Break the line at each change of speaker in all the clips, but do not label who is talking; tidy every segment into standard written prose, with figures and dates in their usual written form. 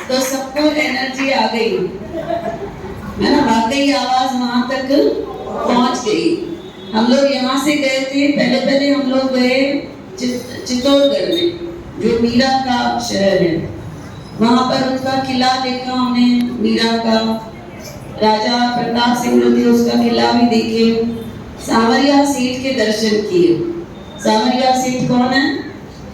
तो सबको एनर्जी आ गई है ना, वाकई आवाज वहां तक पहुंच गई। हम लोग यहाँ से गए थे, पहले हम लोग गए चित्तौड़गढ़ में, जो मीरा का शहर है। वहां पर उनका किला देखा हमने, मीरा का, राजा प्रताप सिंह जो थे उसका किला भी देखे, सांवरिया सेठ के दर्शन किए। सांवरिया सेठ कौन है?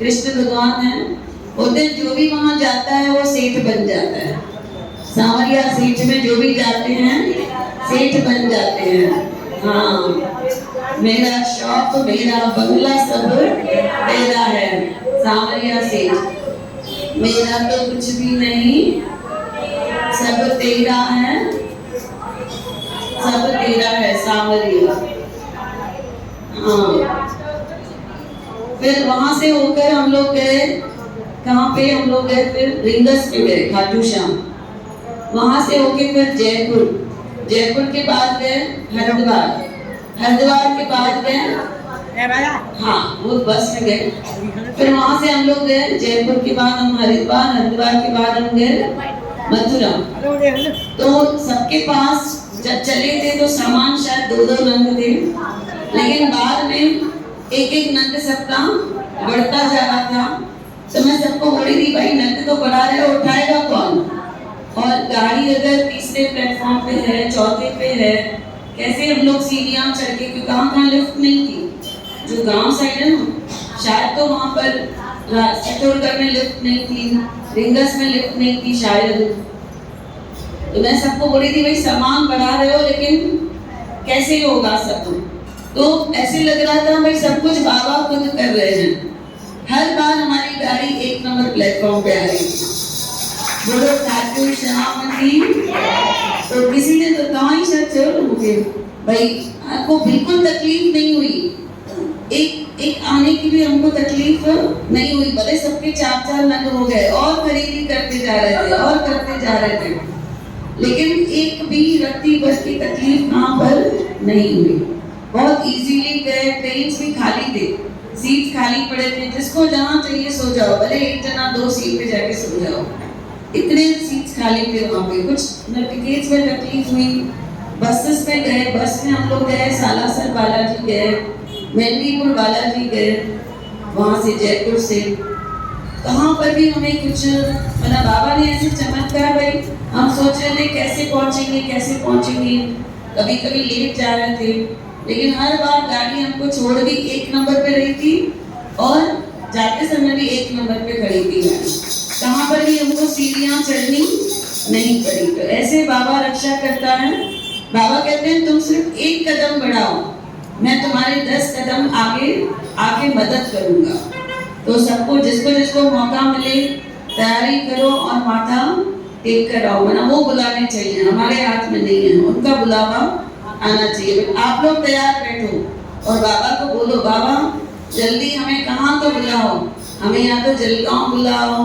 कृष्ण भगवान है। उधर जो भी वहां जाता है वो सेठ बन जाता है। सांवरिया सेठ में जो भी जाते हैं सेठ बन जाते हैं। हाँ, मेरा शौक मेरा बंगला सब तेरा है। सांवरिया सेठ, मेरा तो कुछ भी नहीं, सब तेरा है, सब तेरा है सांवरिया। हाँ, फिर वहां से होकर हम लोग गए, कहाँ पे हम लोग गए? फिर रिंगस पे गए, खाटू श्याम। वहां से होके फिर जयपुर, जयपुर के बाद गए हरिद्वार, हरिद्वार के बाद गए, हाँ वो बस में गए। फिर वहां से हम लोग गए जयपुर के बाद हम हरिद्वार, हरिद्वार के बाद हम गए मथुरा। तो सबके पास जब चले थे तो सामान शायद 2-2 नंग थे, लेकिन बाद में एक नंग सबका बढ़ता जा रहा था। तो मैं सबको बोली थी, भाई नंग तो बढ़ा रहे हो, उठाएगा कौन? और गाड़ी अगर तीसरे प्लेटफॉर्म पे है, चौथे पे है, कैसे हम लोग सीढ़ियां चढ़ के, क्योंकि कहाँ लिफ्ट नहीं थी। जो गांव साइड है ना, शायद तो वहां पर चित्तौड़गढ़ में लिफ्ट नहीं थी, रिंगस में लिफ्ट नहीं थी शायद। तो मैं सबको बोली थी, भाई सामान बढ़ा रहे हो लेकिन कैसे होगा सब? तो ऐसे लग रहा था भाई सब कुछ बाबा खुद कर रहे हैं। हर बार हमारी गाड़ी 1 नंबर प्लेटफॉर्म पे आ रही थी। बोलो खाटू श्याम की। तो किसी ने तो कहा ही शायद मुझे, भाई आपको बिल्कुल तकलीफ नहीं हुई, एक आने की भी हमको तकलीफ नहीं हुई। भले सबके 4-4 नग हो गए और खरीदी करते जा रहे थे और करते जा रहे थे, लेकिन एक भी रत्ती भर की तकलीफ वहां पर नहीं हुई। बहुत इजीली गए, ट्रेन भी खाली थे, सीट खाली पड़े थे, जिसको जहाँ चाहिए सो जाओ, भले एक जना 2 सीट पे जाके सो जाओ, इतने सीट्स खाली थे वहाँ पे। कुछ टिकट्स में तकलीफ हुई। बसेस में गए, बस में हम लोग गए सालासर बालाजी गए, मेहंदीपुर बालाजी गए, वहाँ से जयपुर से। कहाँ पर भी हमें कुछ मतलब बाबा ने ऐसे चमत्कार, भाई हम सोच रहे थे कैसे पहुँचेंगे, कभी कभी लेट जा रहे थे, लेकिन हर बार गाड़ी हमको छोड़ भी 1 नंबर पे रही थी और जाते समय भी 1 नंबर पे खड़ी थी गाड़ी। कहाँ पर भी हमको सीढ़ियाँ चढ़नी नहीं पड़ी। तो ऐसे बाबा रक्षा करता है। बाबा कहते हैं तुम सिर्फ 1 कदम बढ़ाओ, मैं तुम्हारे 10 कदम आगे मदद करूंगा। तो सबको जिसको मौका मिले तैयारी करो और माथा टेक कर आओ, वरना वो बुलाने चाहिए, हमारे हाथ में नहीं है, उनका बुलावा आना चाहिए। आप लोग तैयार बैठो और बाबा को बोलो, बाबा जल्दी हमें कहाँ तो बुलाओ, हमें या तो जलगांव बुलाओ,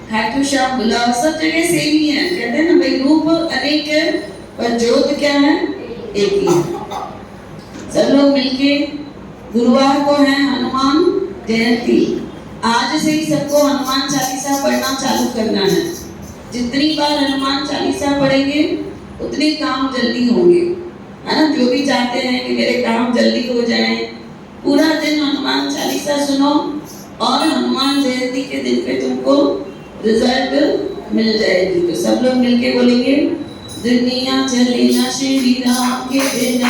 खाटू श्याम बुलाओ, सब जगह सेम ही है। कहते हैं ना भाई रूप अनेक है पर ज्योत क्या है? एक ही है। सब लोग मिलके, गुरुवार को है हनुमान जयंती, आज से ही सबको हनुमान चालीसा पढ़ना चालू करना है। जितनी बार हनुमान चालीसा पढ़ेंगे उतने काम जल्दी होंगे, है ना। जो भी चाहते हैं कि मेरे काम जल्दी हो जाएं, पूरा दिन हनुमान चालीसा सुनो और हनुमान जयंती के दिन पे तुमको रिजल्ट मिल जाएगी। तो सब लोग मिलके बोलेंगे, दुनिया चले ना श्री राम के बिना,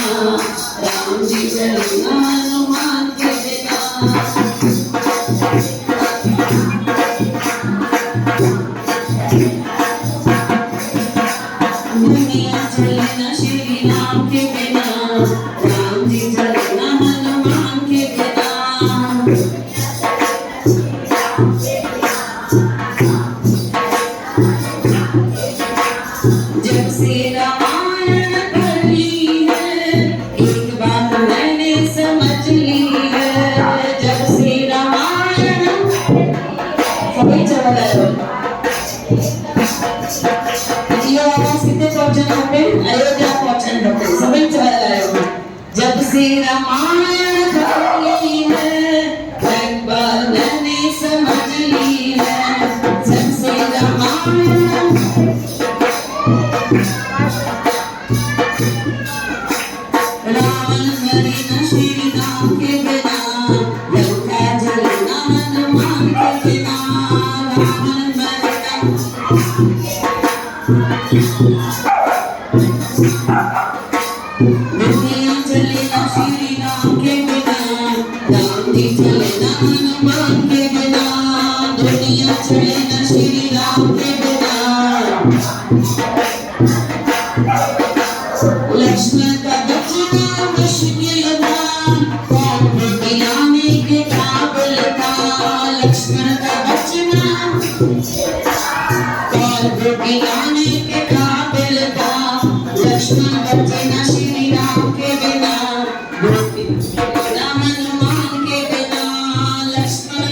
राम जी चले ना हनुमान के बिना। दुनिया चले ना श्री राम के बिना, राम जी चले ना हनुमान के बिना। जब से रामायण पढ़ी है, एक से रामायण खोली है, एक बार मैंने समझ ली है, सबसे रामायण। रावण मरे न श्री राम के बिना, लंका जले न हनुमान के बिना। रावण मरे दुनिया चले न श्री राम के बिना, राम जी चले न हनुमान के बिना। दुनिया चले न श्री राम के बिना। लक्ष्मण का बचना मुश्किल था, कौन गिलाने के काबिल था। लक्ष्मण का बचना कौन गिलाने के काबिल था। लक्ष्मण बचे न श्री राम के बिना, राम हनुमान के बिना। लक्ष्मण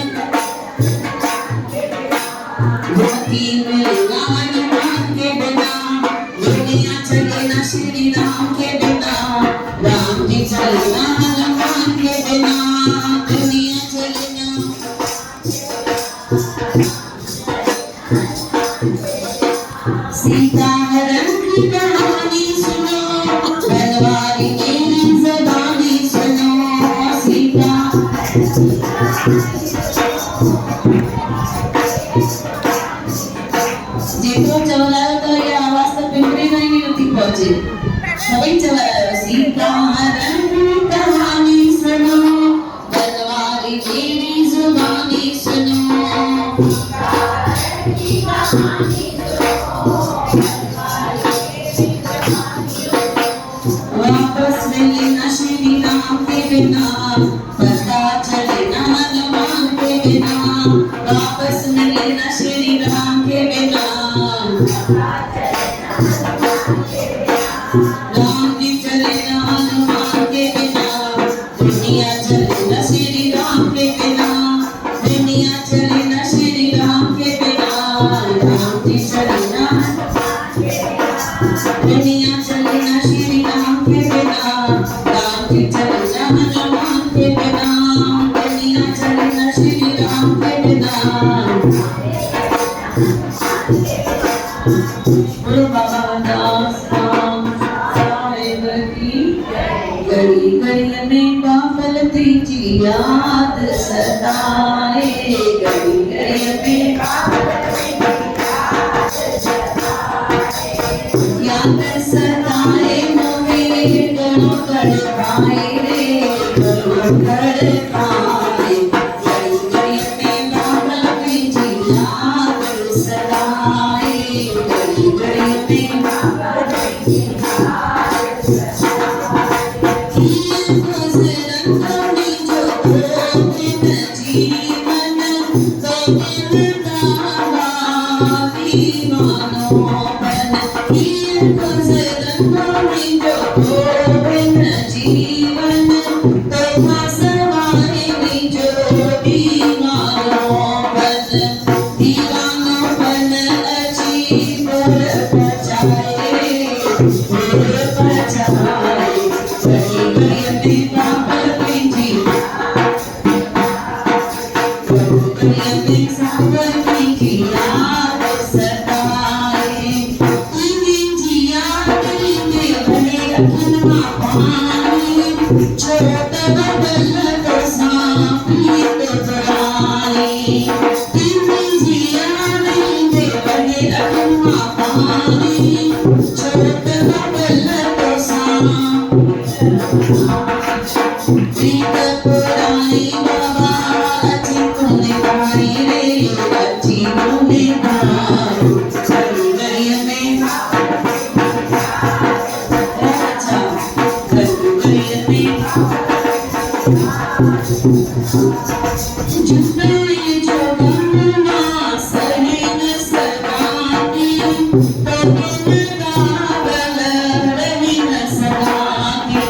धोती मिले न हनुमान के बिना। दुनिया चले न श्री राम के बिना, राम जी चले न हनुमान के बिना। दुनिया चले न सीता हरण की कहानी सुनो, बनवारी की ज़बानी सुनो। सीता जितो चवलायो तो ये आवाज तो पिंपरी नहीं होती पहुंचे, सभी चवलायो। सीता हरण की कहानी सुनो, बनवारी की ज़बानी सुनो। वापस मिले न श्री राम के बिना, पता चले न हनुमान के बिना। वापस मिले न श्री राम के बिना। राम जी चले न हनुमान के बिना। दुनिया चले न श्री राम के बिना। दुनिया चले न श्री राम के बिना। राम जी चले न दुनिया चले न श्री राम के बिना। राम जी चले न हनुमान के बिना। दुनिया चले न श्री राम के बिना। बोलो बाबा दास राम साहिब की। घड़ी घड़ी में बाबल तीजी याद सताए। घड़ी घड़ी में याद सताए। मोहे गणों तड़पाए रे, गणों तड़पाए। घड़ी घड़ी में बाबल तीजी याद सताए। घड़ी घड़ी में बाबल तीजी याद सताए। गुजरंगी जो दिन जीवन, तो गिरदावा दीवानों बन। गुजरंगी जो दिन जीवन, तो सवारी जो दीवानों बन। दीवानों बन अची पुर बचाए, पुर बचाए। घड़ी घड़ी में बाबल तीजी, घड़ी में सागर तीजी याद सताए। तीजी याद में बड़े अखनवा पानी, छोटा बदल तो सांपी तो बुराई। तीजी याद में बड़े अखनवा पानी, छोटा बदल तो सांप। प्रीत पुरानी बाबा अची तूने गाई रे, अची तूने गाई। घड़ी घड़ी में अच्छा, घड़ी घड़ी में जुदाई जो गमना सही न सगाती, तो गिरदावल रही न सगाती।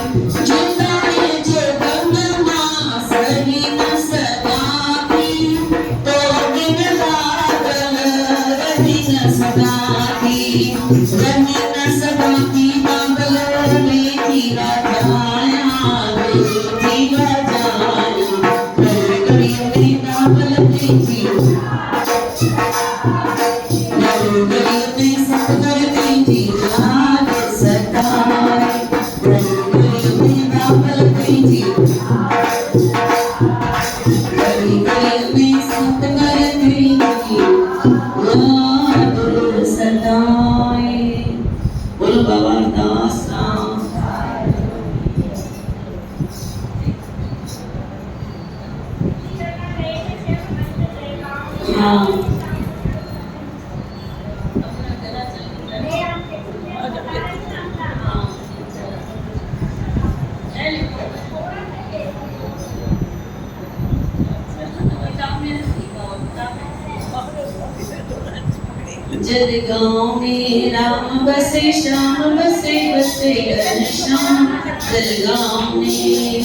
जुदाई जो गमना सही न सगाती, तो गिरदावल रही न सगाती। रही न सगाती बाबल में तीरा जाया रे, हाँ जलगांव में राम बसे श्याम बसे बसे घनश्याम जलगांव में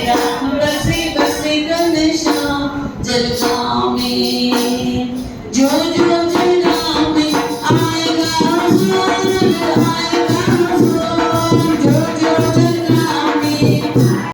राम बसे बसे घनश्याम जलगांव में जो जो